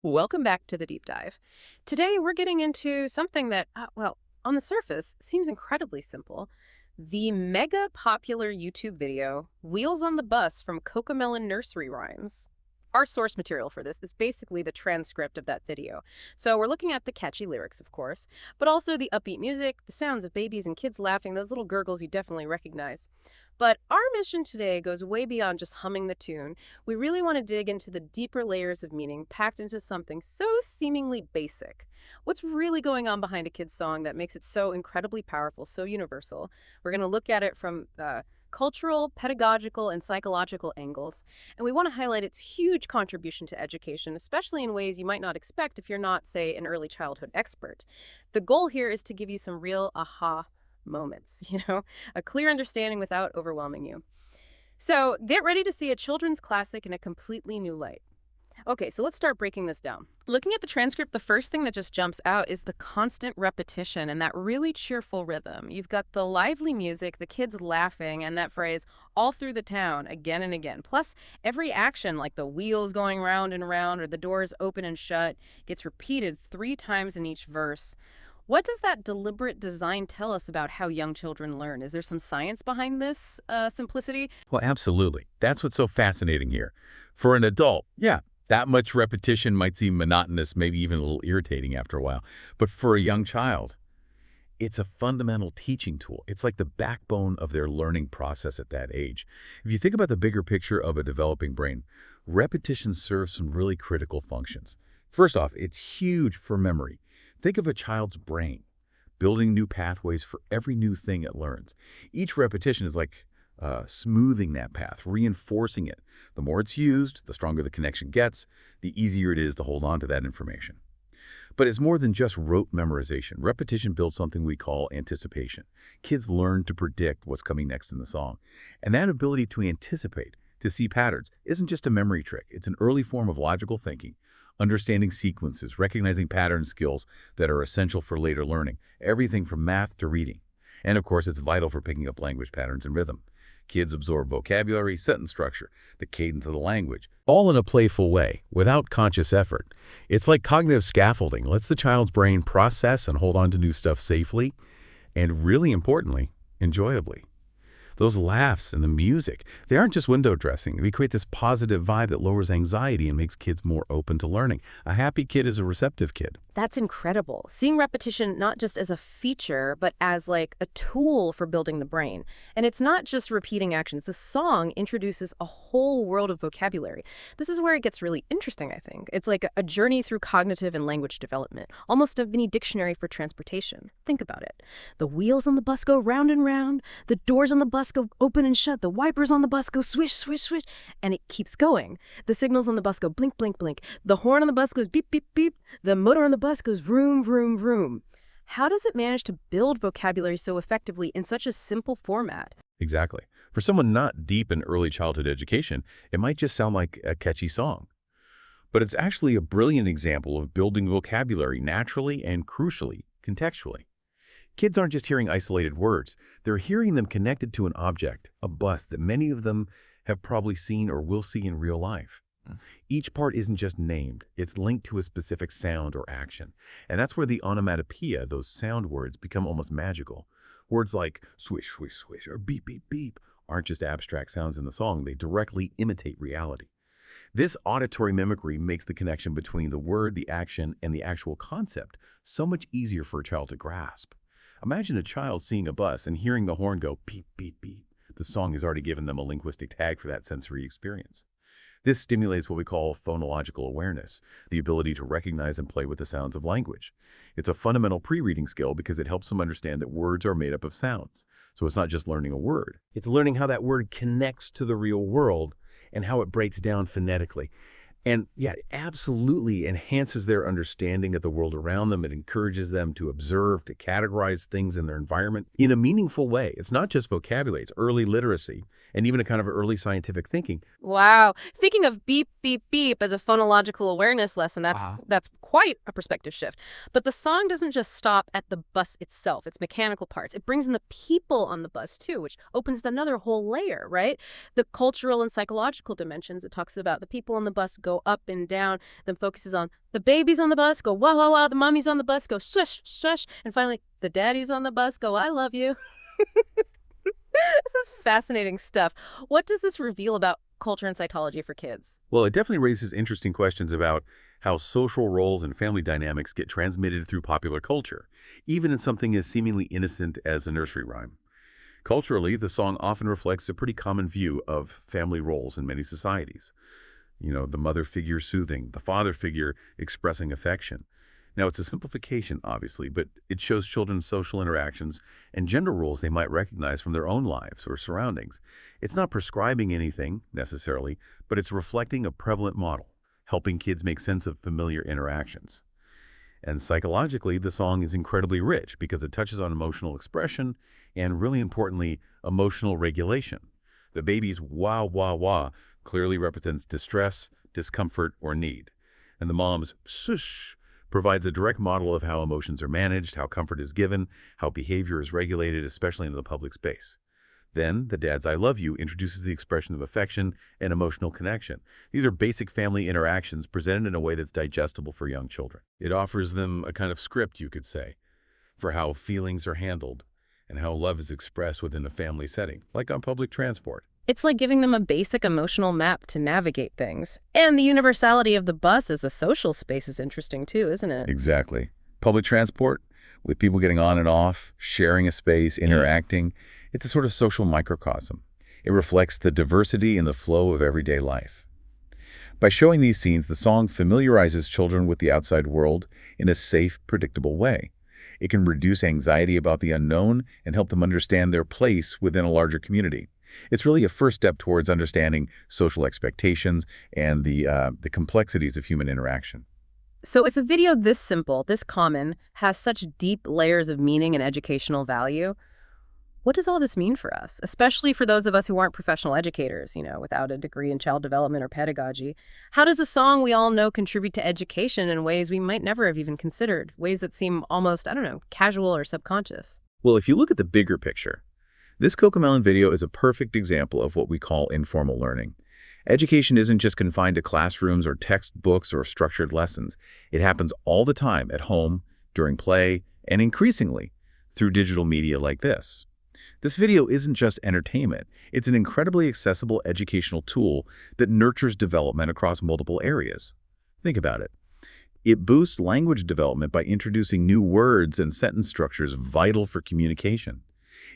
Welcome back to the deep dive. Today we're getting into something that, on the surface, seems incredibly simple. The mega popular YouTube video, Wheels on the Bus from Cocomelon Nursery Rhymes. Our source material for this is basically the transcript of that video. So we're looking at the catchy lyrics, of course, but also the upbeat music, the sounds of babies and kids laughing, those little gurgles you definitely recognize. But our mission today goes way beyond just humming the tune. We really want to dig into the deeper layers of meaning packed into something so seemingly basic. What's really going on behind a kid's song that makes it so incredibly powerful, so universal? We're going to look at it from cultural, pedagogical, and psychological angles. And we want to highlight its huge contribution to education, especially in ways you might not expect if you're not, say, an early childhood expert. The goal here is to give you some real aha moments, a clear understanding without overwhelming you. So get ready to see a children's classic in a completely new light. Okay, so let's start breaking this down. Looking at the transcript, the first thing that just jumps out is the constant repetition and that really cheerful rhythm. You've got the lively music, the kids laughing, and that phrase, all through the town, again and again. Plus, every action, like the wheels going round and round or the doors open and shut, gets repeated 3 times in each verse. What does that deliberate design tell us about how young children learn? Is there some science behind this simplicity? Well, absolutely. That's what's so fascinating here. For an adult, yeah, that much repetition might seem monotonous, maybe even a little irritating after a while. But for a young child, it's a fundamental teaching tool. It's like the backbone of their learning process at that age. If you think about the bigger picture of a developing brain, repetition serves some really critical functions. First off, it's huge for memory. Think of a child's brain, building new pathways for every new thing it learns. Each repetition is like smoothing that path, reinforcing it. The more it's used, the stronger the connection gets, the easier it is to hold on to that information. But it's more than just rote memorization. Repetition builds something we call anticipation. Kids learn to predict what's coming next in the song. And that ability to anticipate, to see patterns, isn't just a memory trick. It's an early form of logical thinking, understanding sequences, recognizing pattern skills that are essential for later learning, everything from math to reading. And of course, it's vital for picking up language patterns and rhythm. Kids absorb vocabulary, sentence structure, the cadence of the language, all in a playful way, without conscious effort. It's like cognitive scaffolding, lets the child's brain process and hold on to new stuff safely, and really importantly, enjoyably. Those laughs and the music, they aren't just window dressing. They create this positive vibe that lowers anxiety and makes kids more open to learning. A happy kid is a receptive kid. That's incredible. Seeing repetition not just as a feature, but as like a tool for building the brain. And it's not just repeating actions. The song introduces a whole world of vocabulary. This is where it gets really interesting, I think. It's like a journey through cognitive and language development, almost a mini dictionary for transportation. Think about it. The wheels on the bus go round and round. The doors on the bus go open and shut. The wipers on the bus go swish, swish, swish. And it keeps going. The signals on the bus go blink, blink, blink. The horn on the bus goes beep, beep, beep. The motor on the bus goes vroom, vroom, vroom. How does it manage to build vocabulary so effectively in such a simple format? Exactly. For someone not deep in early childhood education, it might just sound like a catchy song. But it's actually a brilliant example of building vocabulary naturally and crucially, contextually. Kids aren't just hearing isolated words. They're hearing them connected to an object, a bus that many of them have probably seen or will see in real life. Each part isn't just named, it's linked to a specific sound or action. And that's where the onomatopoeia, those sound words, become almost magical. Words like swish, swish, swish, or beep, beep, beep aren't just abstract sounds in the song, they directly imitate reality. This auditory mimicry makes the connection between the word, the action, and the actual concept so much easier for a child to grasp. Imagine a child seeing a bus and hearing the horn go beep, beep, beep. The song has already given them a linguistic tag for that sensory experience. This stimulates what we call phonological awareness, the ability to recognize and play with the sounds of language. It's a fundamental pre-reading skill because it helps them understand that words are made up of sounds. So it's not just learning a word. It's learning how that word connects to the real world and how it breaks down phonetically. And yeah, it absolutely enhances their understanding of the world around them. It encourages them to observe, to categorize things in their environment in a meaningful way. It's not just vocabulary, it's early literacy and even a kind of early scientific thinking. Wow. Thinking of beep, beep, beep as a phonological awareness lesson, that's Wow. that's quite a perspective shift. But the song doesn't just stop at the bus itself, its mechanical parts. It brings in the people on the bus too, which opens another whole layer, right? The cultural and psychological dimensions. It talks about the people on the bus go up and down, then focuses on the babies on the bus, go wah, wah, wah, the mommies on the bus, go shush, shush, and finally the daddies on the bus go, I love you. This is fascinating stuff. What does this reveal about culture and psychology for kids? Well, it definitely raises interesting questions about how social roles and family dynamics get transmitted through popular culture, even in something as seemingly innocent as a nursery rhyme. Culturally, the song often reflects a pretty common view of family roles in many societies. You know, the mother figure soothing, the father figure expressing affection. Now, it's a simplification, obviously, but it shows children social interactions and gender roles they might recognize from their own lives or surroundings. It's not prescribing anything, necessarily, but it's reflecting a prevalent model, helping kids make sense of familiar interactions. And psychologically, the song is incredibly rich because it touches on emotional expression and, really importantly, emotional regulation. The baby's wah, wah, wah clearly represents distress, discomfort, or need. And the mom's shush provides a direct model of how emotions are managed, how comfort is given, how behavior is regulated, especially in the public space. Then, the dad's I love you introduces the expression of affection and emotional connection. These are basic family interactions presented in a way that's digestible for young children. It offers them a kind of script, you could say, for how feelings are handled and how love is expressed within a family setting, like on public transport. It's like giving them a basic emotional map to navigate things. And the universality of the bus as a social space is interesting too, isn't it? Exactly. Public transport, with people getting on and off, sharing a space, interacting, it's a sort of social microcosm. It reflects the diversity and the flow of everyday life. By showing these scenes, the song familiarizes children with the outside world in a safe, predictable way. It can reduce anxiety about the unknown and help them understand their place within a larger community. It's really a first step towards understanding social expectations and the complexities of human interaction. So if a video this simple, this common, has such deep layers of meaning and educational value, what does all this mean for us, especially for those of us who aren't professional educators, without a degree in child development or pedagogy? How does a song we all know contribute to education in ways we might never have even considered, ways that seem almost, casual or subconscious? Well, if you look at the bigger picture, this CoComelon video is a perfect example of what we call informal learning. Education isn't just confined to classrooms or textbooks or structured lessons. It happens all the time at home, during play, and increasingly through digital media like this. This video isn't just entertainment. It's an incredibly accessible educational tool that nurtures development across multiple areas. Think about it. It boosts language development by introducing new words and sentence structures vital for communication.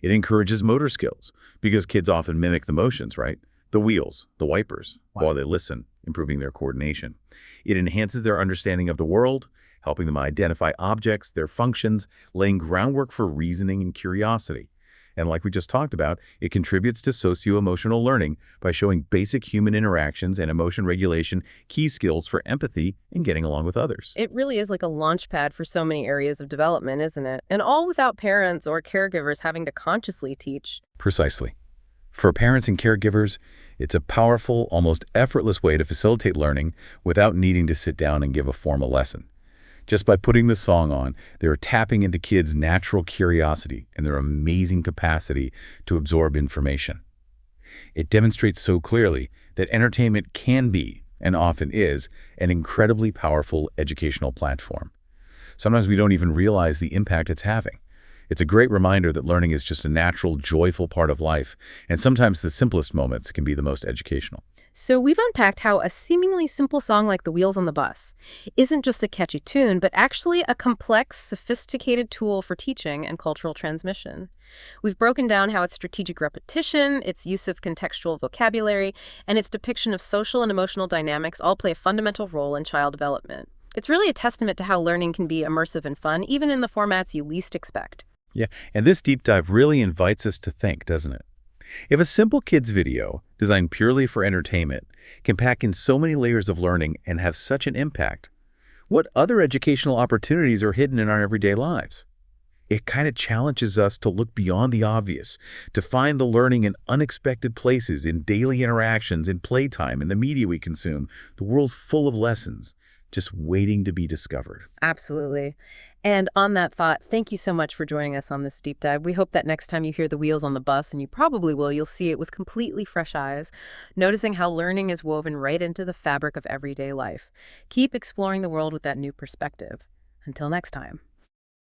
It encourages motor skills because kids often mimic the motions, right? The wheels, the wipers, while they listen, improving their coordination. It enhances their understanding of the world, helping them identify objects, their functions, laying groundwork for reasoning and curiosity. And like we just talked about, it contributes to socio-emotional learning by showing basic human interactions and emotion regulation, key skills for empathy and getting along with others. It really is like a launch pad for so many areas of development, isn't it? And all without parents or caregivers having to consciously teach. Precisely. For parents and caregivers, it's a powerful, almost effortless way to facilitate learning without needing to sit down and give a formal lesson. Just by putting the song on, they're tapping into kids' natural curiosity and their amazing capacity to absorb information. It demonstrates so clearly that entertainment can be, and often is, an incredibly powerful educational platform. Sometimes we don't even realize the impact it's having. It's a great reminder that learning is just a natural, joyful part of life, and sometimes the simplest moments can be the most educational. So we've unpacked how a seemingly simple song like The Wheels on the Bus isn't just a catchy tune, but actually a complex, sophisticated tool for teaching and cultural transmission. We've broken down how its strategic repetition, its use of contextual vocabulary, and its depiction of social and emotional dynamics all play a fundamental role in child development. It's really a testament to how learning can be immersive and fun, even in the formats you least expect. Yeah, and this deep dive really invites us to think, doesn't it? If a simple kids video, designed purely for entertainment, can pack in so many layers of learning and have such an impact, what other educational opportunities are hidden in our everyday lives? It kind of challenges us to look beyond the obvious, to find the learning in unexpected places, in daily interactions, in playtime, in the media we consume. The world's full of lessons. just waiting to be discovered. Absolutely. And on that thought, thank you so much for joining us on this deep dive. We hope that next time you hear the wheels on the bus, and you probably will, you'll see it with completely fresh eyes, noticing how learning is woven right into the fabric of everyday life. Keep exploring the world with that new perspective. Until next time.